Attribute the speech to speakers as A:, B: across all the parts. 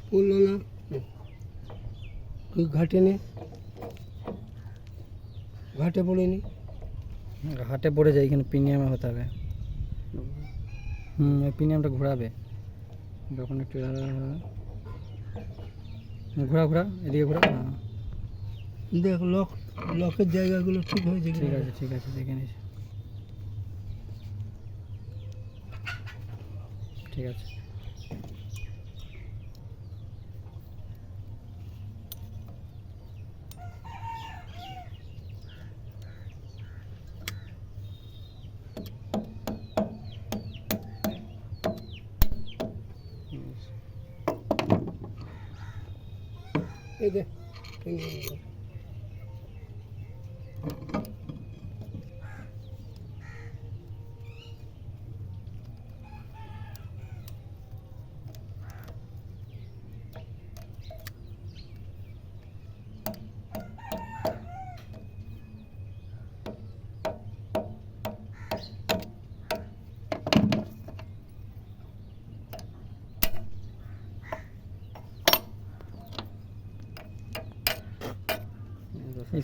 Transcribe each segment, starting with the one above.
A: পড়লো না, তুই ঘাটে নে, ঘাটে পড়েনি।
B: হাটে পড়ে যায়, এখানে প্রিমিয়ামে হতে হবে। ওই প্রিমিয়ামটা ঘোরাবে যখন একটু ঘোরা ঘোরা, এদিকে ঘোরা। হ্যাঁ
A: দেখ লকের জায়গাগুলো ঠিক হয়েছে
B: ঠিক আছে ঠিক আছে, দেখে নিচ্ছি। ঠিক আছে।
A: এই দেখ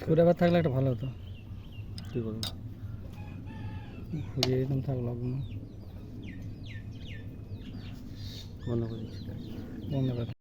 B: স্ক্রুড্রাইভার থাকলে একটা ভালো হতো,
C: কী করবো?
B: ঘুরিয়ে দিতাম, থাকলো
C: বন্ধ করে দিচ্ছি।
B: বন্ধ করে।